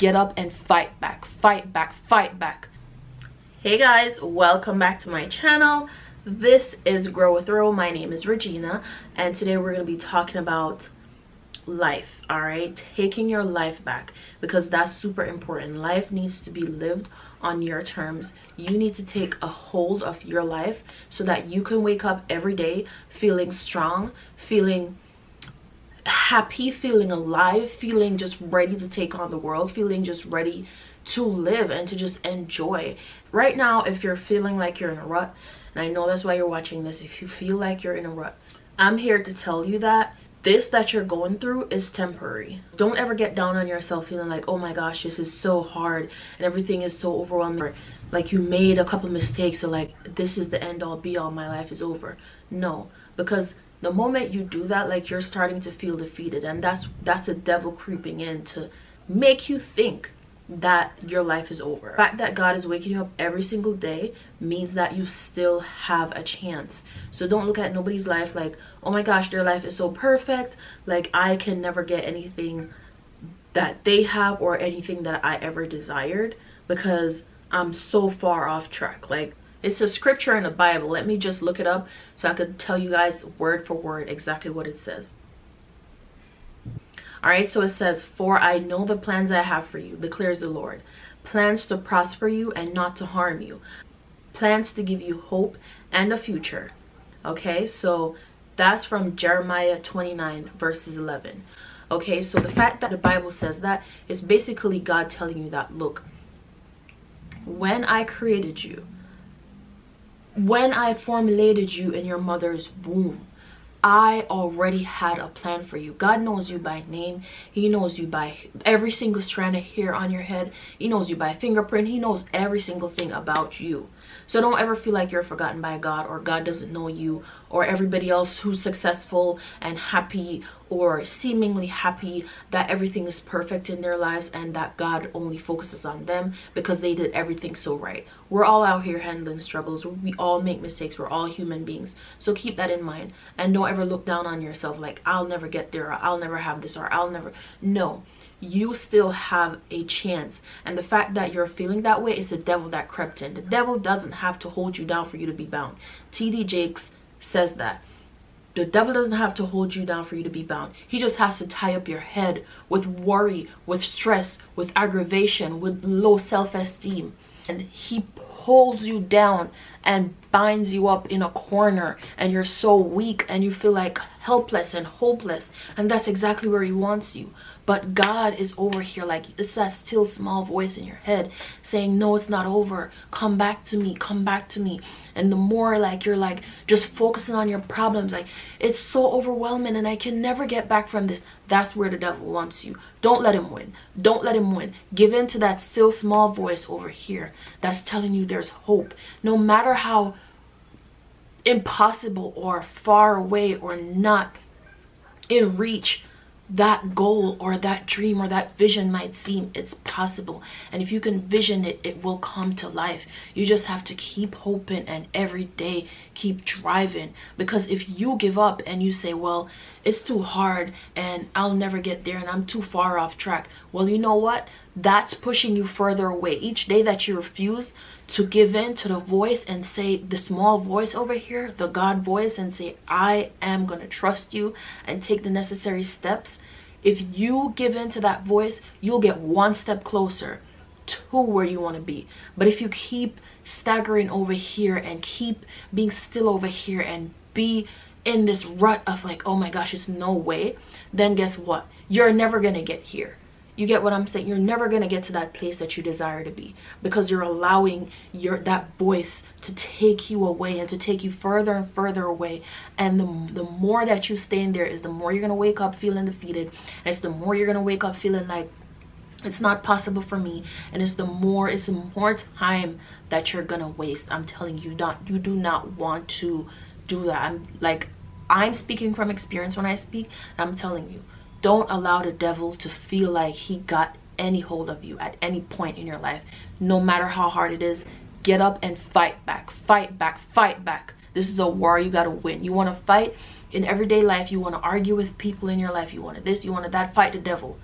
get up and fight back, fight back, fight back. Hey guys, welcome back to my channel. This is Grow with Row. My name is Regina, and today we're going to be talking about life. All right, taking your life back, because that's super important. Life needs to be lived on your terms. You need to take a hold of your life so that you can wake up every day feeling strong, feeling happy, feeling alive, feeling just ready to take on the world, feeling just ready to live and to just enjoy. Right now, if you're feeling like you're in a rut, and I know that's why you're watching this, if you feel like you're in a rut, I'm here to tell you that this that you're going through is temporary. Don't ever get down on yourself feeling like, oh my gosh, this is so hard and everything is so overwhelming, or like you made a couple mistakes, or like this is the end all be all, my life is over. No, because the moment you do that, like, you're starting to feel defeated, and that's the devil creeping in to make you think that your life is over. The fact that God is waking you up every single day means that you still have a chance. So don't look at nobody's life like, oh my gosh, their life is so perfect, like I can never get anything that they have or anything that I ever desired, because I'm so far off track. Like, it's a scripture in the Bible. Let me just look it up so I could tell you guys word for word exactly what it says. All right, so it says, for I know the plans I have for you, declares the Lord. Plans to prosper you and not to harm you. Plans to give you hope and a future. Okay, so that's from Jeremiah 29 verses 11. Okay, so the fact that the Bible says that is basically God telling you that, look, when I created you, when I formulated you in your mother's womb, I already had a plan for you. God knows you by name. He knows you by every single strand of hair on your head. He knows you by fingerprint. He knows every single thing about you. So don't ever feel like you're forgotten by God, or God doesn't know you, or everybody else who's successful and happy or seemingly happy, that everything is perfect in their lives and that God only focuses on them because they did everything so right. We're all out here handling struggles. We all make mistakes. We're all human beings. So keep that in mind, and don't ever look down on yourself like, I'll never get there, or I'll never have this, or I'll never. No, you still have a chance. And the fact that you're feeling that way is the devil that crept in. The devil doesn't have to hold you down for you to be bound. TD Jakes says that the devil doesn't have to hold you down for you to be bound. He just has to tie up your head with worry, with stress, with aggravation, with low self-esteem, and he holds you down and binds you up in a corner, and you're so weak and you feel like helpless and hopeless, and that's exactly where he wants you. But God is over here, like, it's that still small voice in your head saying, no, it's not over, come back to me, come back to me. And the more like you're like just focusing on your problems, like, it's so overwhelming and I can never get back from this, that's where the devil wants you. Don't let him win. Don't let him win. Give in to that still small voice over here that's telling you there's hope. No matter how impossible or far away or not in reach that goal or that dream or that vision might seem, it's possible. And if you can vision it, it will come to life. You just have to keep hoping and every day keep driving. Because if you give up and you say, well, it's too hard and I'll never get there and I'm too far off track, well, you know what? That's pushing you further away. Each day that you refuse to give in to the voice and say, the small voice over here, the God voice, and say, I am going to trust you and take the necessary steps. If you give in to that voice, you'll get one step closer to where you want to be. But if you keep staggering over here and keep being still over here and be in this rut of like, oh my gosh, it's no way, then guess what? You're never going to get here. You get what I'm saying? You're never going to get to that place that you desire to be, because you're allowing that voice to take you away and to take you further and further away. And the more that you stay in there is the more you're going to wake up feeling defeated. And it's the more you're going to wake up feeling like it's not possible for me. And it's more time that you're going to waste. I'm telling you, you do not want to do that. I'm speaking from experience when I speak. And I'm telling you, don't allow the devil to feel like he got any hold of you at any point in your life. No matter how hard it is, get up and fight back, fight back, fight back. This is a war you got to win. You want to fight in everyday life. You want to argue with people in your life. You want this, you want that. Fight the devil.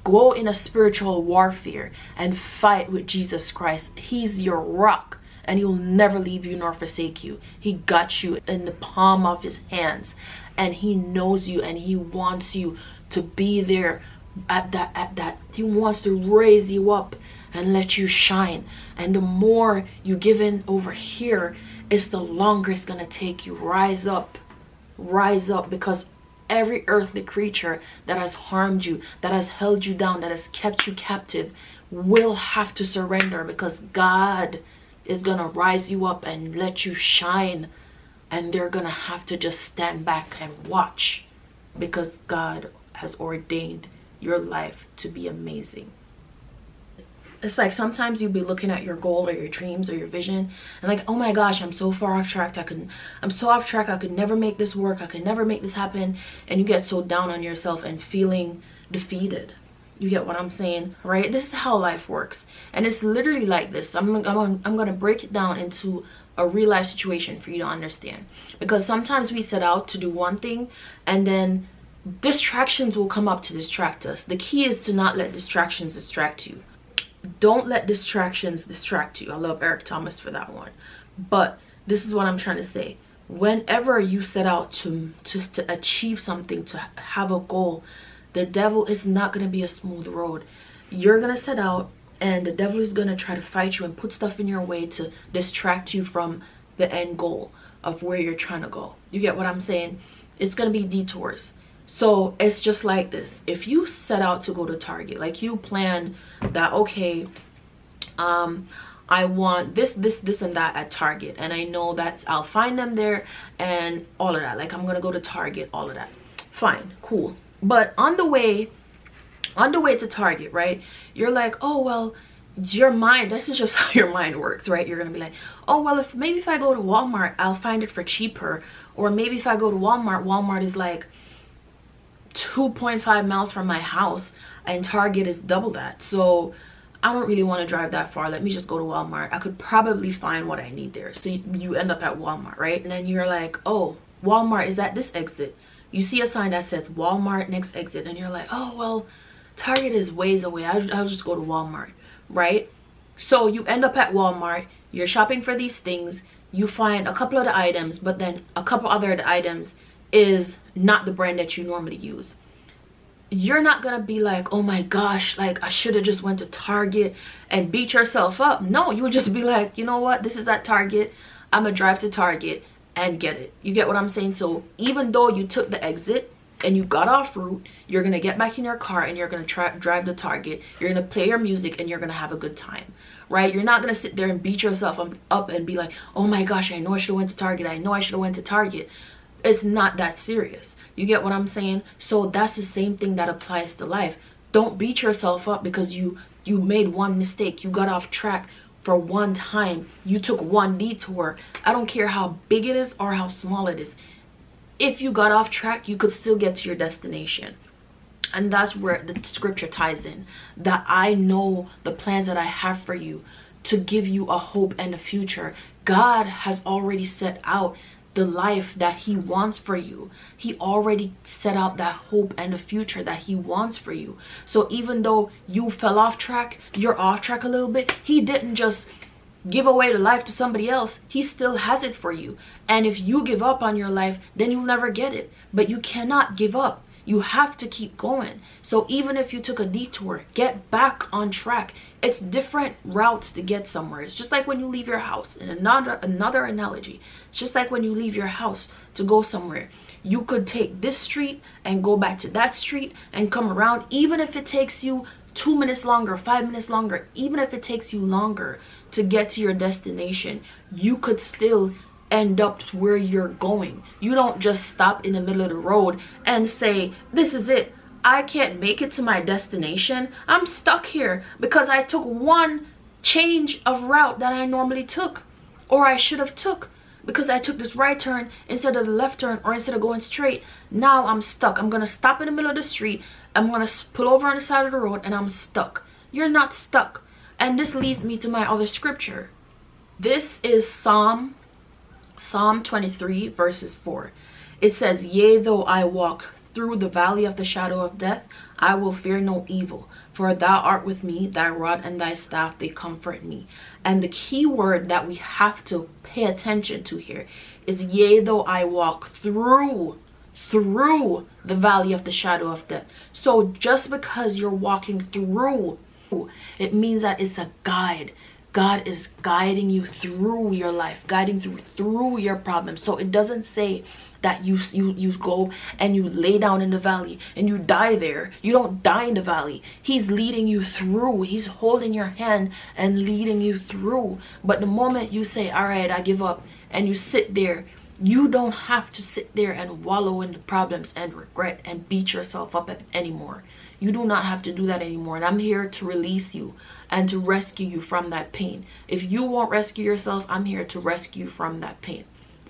Go in a spiritual warfare and fight with Jesus Christ. He's your rock, and he will never leave you nor forsake you. He got you in the palm of his hands, and he knows you, and he wants you to be there at that. He wants to raise you up and let you shine. And the more you give in over here, it's the longer it's gonna take you. Rise up, because every earthly creature that has harmed you, that has held you down, that has kept you captive, will have to surrender, because God is gonna rise you up and let you shine. And they're gonna have to just stand back and watch, because God has ordained your life to be amazing. It's like sometimes you'll be looking at your goal or your dreams or your vision and like, oh my gosh, I'm so far off track. I'm so off track. I could never make this work. I could never make this happen. And you get so down on yourself and feeling defeated. You get what I'm saying, right? This is how life works. And it's literally like this. I'm going to break it down into a real life situation for you to understand. Because sometimes we set out to do one thing and then distractions will come up to distract us. The key is to not let distractions distract you. Don't let distractions distract you. I love Eric Thomas for that one. But this is what I'm trying to say. Whenever you set out to achieve something, to have a goal, the devil is not going to be a smooth road. You're going to set out and the devil is going to try to fight you and put stuff in your way to distract you from the end goal of where you're trying to go. You get what I'm saying? It's going to be detours. So it's just like this. If you set out to go to Target, like you planned that, okay, I want this and that at Target, and I know that I'll find them there and all of that. Like I'm gonna go to Target, all of that. Fine, cool. But on the way to Target, right, you're like, oh well, your mind, this is just how your mind works, right? You're gonna be like, oh well, maybe if I go to Walmart, I'll find it for cheaper. Or maybe if I go to Walmart is like 2.5 miles from my house and Target is double that, so I don't really want to drive that far. Let me just go to Walmart. I could probably find what I need there. So you end up at Walmart, right? And then you're like, oh, Walmart is at this exit. You see a sign that says Walmart next exit, and you're like, oh well, Target is ways away. I'll just go to Walmart, right? So you end up at Walmart. You're shopping for these things. You find a couple of the items, but then a couple other of the items is not the brand that you normally use. You're not gonna be like, oh my gosh, like I should have just went to Target and beat yourself up. No, you would just be like, you know what, this is at Target, I'm gonna drive to Target and get it. You get what I'm saying? So even though you took the exit and you got off route, you're gonna get back in your car and you're gonna drive to Target. You're gonna play your music and you're gonna have a good time, right? You're not gonna sit there and beat yourself up and be like, oh my gosh, I know I should have went to Target. I know I should have went to Target. It's not that serious. You get what I'm saying? So that's the same thing that applies to life. Don't beat yourself up because you made one mistake. You got off track for one time. You took one detour. I don't care how big it is or how small it is. If you got off track, you could still get to your destination. And that's where the scripture ties in. That I know the plans that I have for you, to give you a hope and a future. God has already set out the life that he wants for you. He already set out that hope and the future that he wants for you. So even though you fell off track, you're off track a little bit, he didn't just give away the life to somebody else. He still has it for you. And if you give up on your life, then you'll never get it. But you cannot give up. You have to keep going. So even if you took a detour, get back on track. It's different routes to get somewhere. It's just like when you leave your house. And another analogy, it's just like when you leave your house to go somewhere. You could take this street and go back to that street and come around. Even if it takes you 2 minutes longer, 5 minutes longer, even if it takes you longer to get to your destination, you could still end up where you're going. You don't just stop in the middle of the road and say, this is it, I can't make it to my destination, I'm stuck here because I took one change of route that I normally took, or I should have took, because I took this right turn instead of the left turn, or instead of going straight. Now I'm stuck. I'm gonna stop in the middle of the street, I'm gonna pull over on the side of the road, and I'm stuck. You're not stuck. And this leads me to my other scripture. This is Psalm 23 verses 4. It says, yea, though I walk through the valley of the shadow of death, I will fear no evil, for thou art with me, thy rod and thy staff, they comfort me. And the key word that we have to pay attention to here is, yea, though I walk through the valley of the shadow of death. So just because you're walking through, it means that it's a guide. God is guiding you through your life, guiding through your problems. So it doesn't say that you go and you lay down in the valley and you die there. You don't die in the valley. He's leading you through. He's holding your hand and leading you through. But the moment you say, all right, I give up, and you sit there, you don't have to sit there and wallow in the problems and regret and beat yourself up anymore. You do not have to do that anymore. And I'm here to release you and to rescue you from that pain. If you won't rescue yourself, I'm here to rescue you from that pain.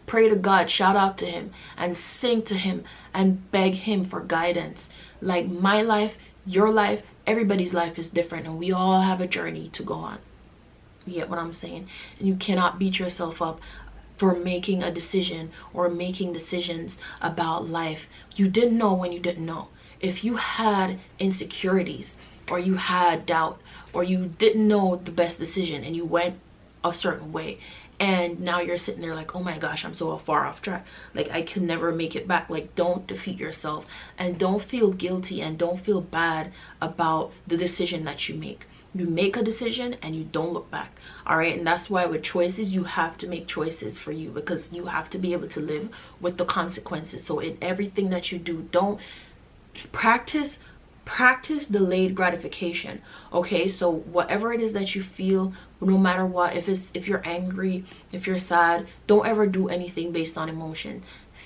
Pray to God, shout out to him, and sing to him and beg him for guidance. Like my life, your life, everybody's life is different, and we all have a journey to go on. You get what I'm saying? And you cannot beat yourself up for making a decision or making decisions about life. You didn't know when you didn't know. If you had insecurities, or you had doubt, or you didn't know the best decision and you went a certain way, and now you're sitting there like, oh my gosh, I'm so far off track, like I can never make it back. Like, don't defeat yourself, and don't feel guilty, and don't feel bad about the decision that you make. You make a decision and you don't look back. All right. And that's why with choices, you have to make choices for you, because you have to be able to live with the consequences. So in everything that you do, don't practice delayed gratification. Okay, so whatever it is that you feel, no matter what, if you're angry, if you're sad, don't ever do anything based on emotion.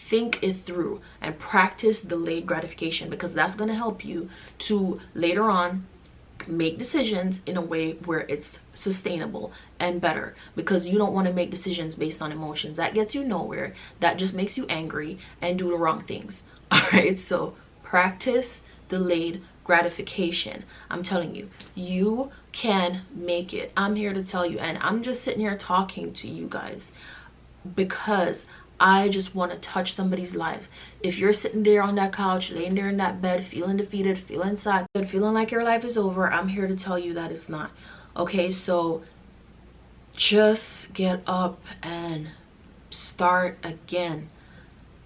Think it through and practice delayed gratification, because that's going to help you to later on make decisions in a way where it's sustainable and better, because you don't want to make decisions based on emotions. That gets you nowhere. That just makes you angry and do the wrong things. All right, so practice delayed gratification. I'm telling you, you can make it. I'm here to tell you, and I'm just sitting here talking to you guys because I just want to touch somebody's life. If you're sitting there on that couch, laying there in that bed, feeling defeated, feeling sad, feeling like your life is over, I'm here to tell you that it's not. Okay, so just get up and start again.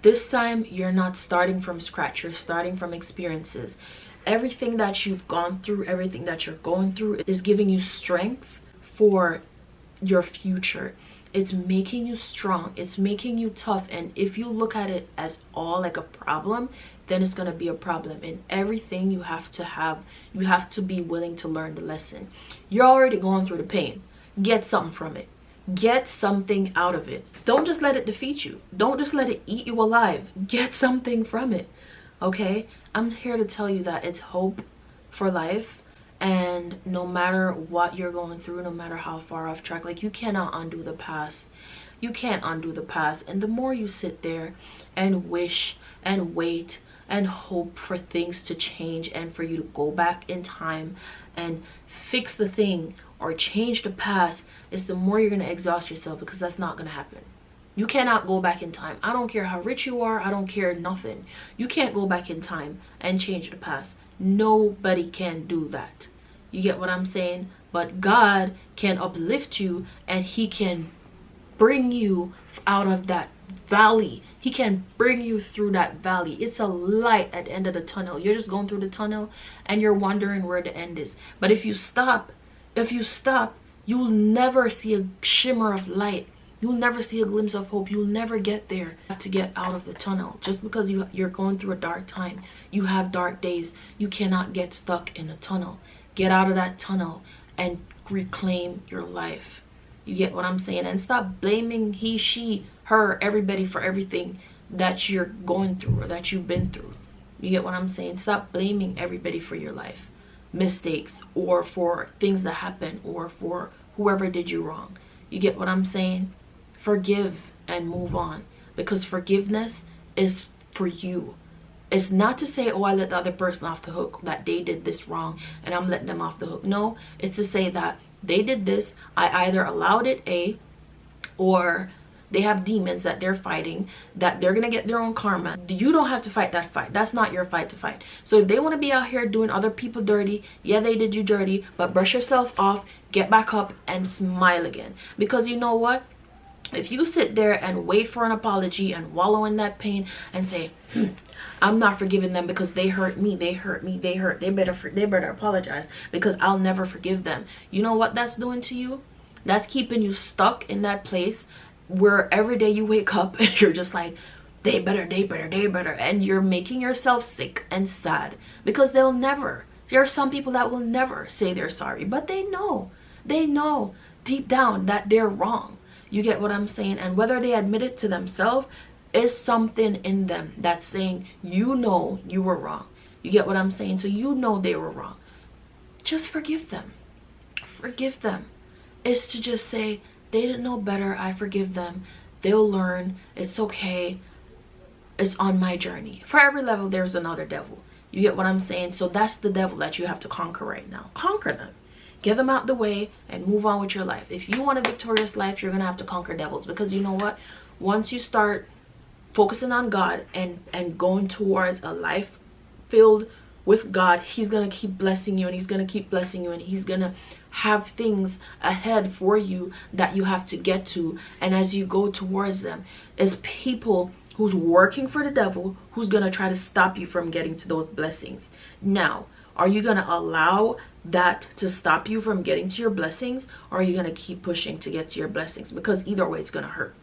This time, you're not starting from scratch. You're starting from experiences. Everything that you've gone through, everything that you're going through is giving you strength for your future. It's making you strong. It's making you tough. And if you look at it as all like a problem, then it's going to be a problem. In everything, you have to be willing to learn the lesson. You're already going through the pain. Get something from it. Get something out of it. Don't just let it defeat you. Don't just let it eat you alive. Get something from it. Okay? I'm here to tell you that it's hope for life. And no matter what you're going through, no matter how far off track, like, you cannot undo the past. You can't undo the past. And the more you sit there and wish and wait and hope for things to change and for you to go back in time and fix the thing or change the past, is the more you're going to exhaust yourself, because that's not going to happen. You cannot go back in time. I don't care how rich you are. I don't care nothing. You can't go back in time and change the past. Nobody can do that. You get what I'm saying? But God can uplift you, and he can bring you out of that valley. He can bring you through that valley. It's a light at the end of the tunnel. You're just going through the tunnel and you're wondering where the end is. But if you stop, you'll never see a shimmer of light. You'll never see a glimpse of hope. You'll never get there. You have to get out of the tunnel. Just because you're going through a dark time, you have dark days, you cannot get stuck in a tunnel. Get out of that tunnel and reclaim your life. You get what I'm saying? And stop blaming he, she, her, everybody for everything that you're going through or that you've been through. You get what I'm saying? Stop blaming everybody for your life mistakes or for things that happen or for whoever did you wrong. You get what I'm saying? Forgive and move on, because forgiveness is for you. It's not to say, oh, I let the other person off the hook, that they did this wrong and I'm letting them off the hook. No, it's to say that they did this, I either allowed it, or They have demons that they're fighting, that they're gonna get their own karma. You don't have to fight that fight. That's not your fight to fight. So if they want to be out here doing other people dirty, yeah, they did you dirty, but brush yourself off, get back up, and smile again. Because you know what? If you sit there and wait for an apology and wallow in that pain and say, I'm not forgiving them because they hurt me, they better apologize because I'll never forgive them. You know what that's doing to you? That's keeping you stuck in that place where every day you wake up and you're just like, they better, and you're making yourself sick and sad because there are some people that will never say they're sorry, but they know deep down that they're wrong. You get what I'm saying? And whether they admit it to themselves, is something in them that's saying, you know you were wrong. You get what I'm saying? So you know they were wrong. Just forgive them. Forgive them. It's to just say, they didn't know better, I forgive them. They'll learn. It's okay. It's on my journey. For every level, there's another devil. You get what I'm saying? So that's the devil that you have to conquer right now. Conquer them. Get them out the way and move on with your life. If you want a victorious life, you're going to have to conquer devils. Because you know what? Once you start focusing on God and going towards a life filled with God, he's going to keep blessing you, and he's going to keep blessing you, and he's going to have things ahead for you that you have to get to. And as you go towards them, as people who's working for the devil, who's going to try to stop you from getting to those blessings. Now, are you going to allow that to stop you from getting to your blessings, or are you going to keep pushing to get to your blessings? Because either way, it's going to hurt,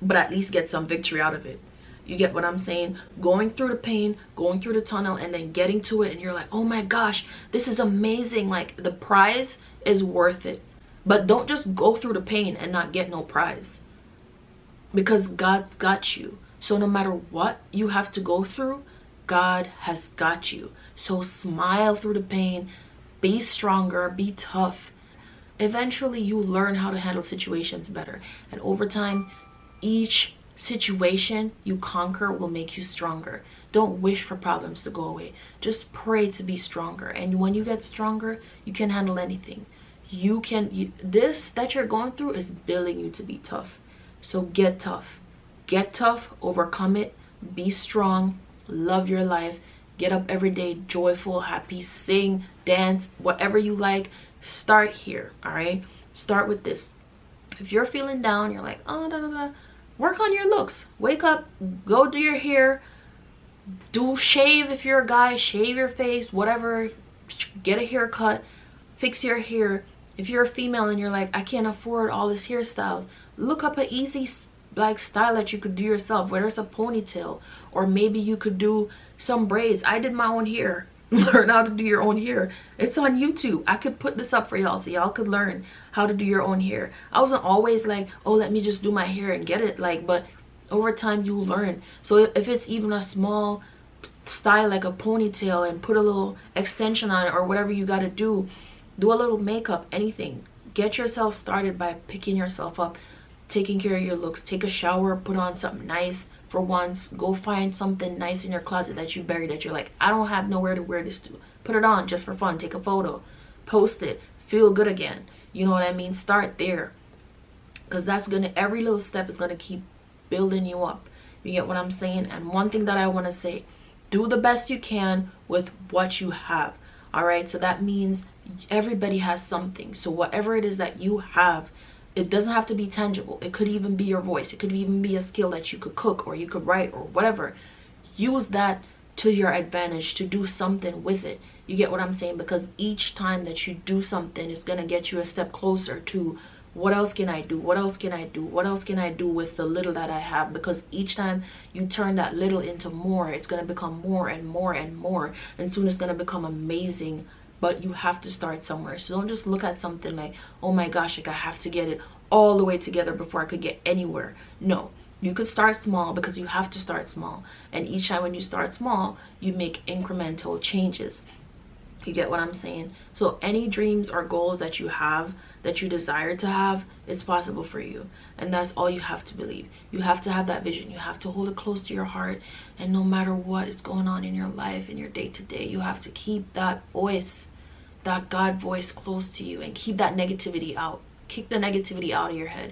but at least get some victory out of it. You get what I'm saying? Going through the pain, going through the tunnel, and then getting to it, and you're like, oh my gosh, this is amazing. Like, the prize is worth it. But don't just go through the pain and not get no prize, because God's got you. So no matter what you have to go through, God has got you. So smile through the pain, be stronger, be tough. Eventually you learn how to handle situations better, and over time, each situation you conquer will make you stronger. Don't wish for problems to go away. Just pray to be stronger, and when you get stronger, you can handle anything. This that you're going through is building you to be tough. So get tough, overcome it, be strong, love your life, get up every day joyful, happy, sing, dance, whatever you like. Start here. All right, start with this. If you're feeling down, you're like, oh, da, da, da, work on your looks. Wake up, go do your hair, shave. If you're a guy, shave your face, whatever, get a haircut, fix your hair. If you're a female and you're like, I can't afford all this hairstyles, look up an easy like style that you could do yourself, whether it's a ponytail, or maybe you could do some braids. I did my own hair. Learn how to do your own hair. It's on YouTube. I could put this up for y'all so y'all could learn how to do your own hair. I wasn't always like, oh, let me just do my hair and get it, like, but over time you learn. So if it's even a small style like a ponytail, and put a little extension on it, or whatever you got to do a little makeup, anything. Get yourself started by picking yourself up, taking care of your looks. Take a shower, put on something nice for once. Go find something nice in your closet that you buried that you're like, I don't have nowhere to wear this to. Put it on just for fun. Take a photo, post it, feel good again. You know what I mean? Start there, because that's gonna, every little step is gonna keep building you up. You get what I'm saying? And one thing that I want to say, do the best you can with what you have. All right, so that means everybody has something. So whatever it is that you have, it doesn't have to be tangible. It could even be your voice. It could even be a skill that you could cook, or you could write, or whatever. Use that to your advantage, to do something with it. You get what I'm saying? Because each time that you do something, it's going to get you a step closer to, what else can I do? What else can I do? What else can I do with the little that I have? Because each time you turn that little into more, it's going to become more and more and more. And soon it's going to become amazing. But you have to start somewhere. So don't just look at something like, oh my gosh, like I have to get it all the way together before I could get anywhere. No, you could start small, because you have to start small. And each time when you start small, you make incremental changes. You get what I'm saying? So any dreams or goals that you have, that you desire to have, it's possible for you. And that's all you have to believe. You have to have that vision. You have to hold it close to your heart. And no matter what is going on in your life, in your day-to-day, you have to keep that voice, that God voice, close to you, and keep that negativity out. Kick the negativity out of your head.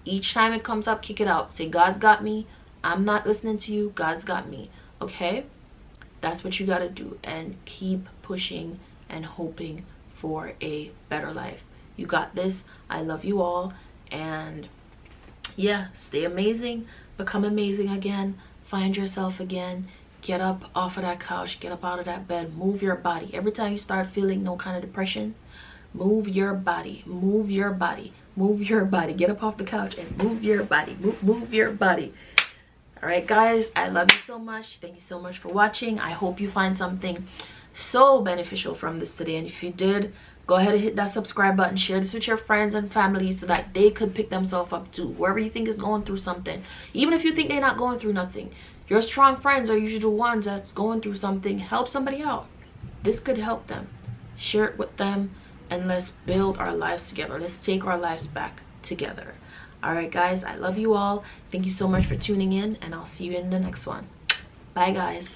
Each time it comes up, kick it out. Say, God's got me. I'm not listening to you. God's got me. Okay? That's what you got to do. And keep pushing and hoping for a better life. You got this. I love you all. And yeah, stay amazing. Become amazing again. Find yourself again. Get up off of that couch. Get up out of that bed. Move your body. Every time you start feeling no kind of depression, move your body. Move your body. Move your body. Get up off the couch and move your body. Move your body. All right, guys, I love you so much. Thank you so much for watching. I hope you find something so beneficial from this today. And if you did, go ahead and hit that subscribe button. Share this with your friends and family so that they could pick themselves up too. Whoever you think is going through something, even if you think they're not going through nothing, your strong friends are usually the ones that's going through something. Help somebody out. This could help them. Share it with them, and let's build our lives together. Let's take our lives back together. All right, guys, I love you all. Thank you so much for tuning in, and I'll see you in the next one. Bye, guys.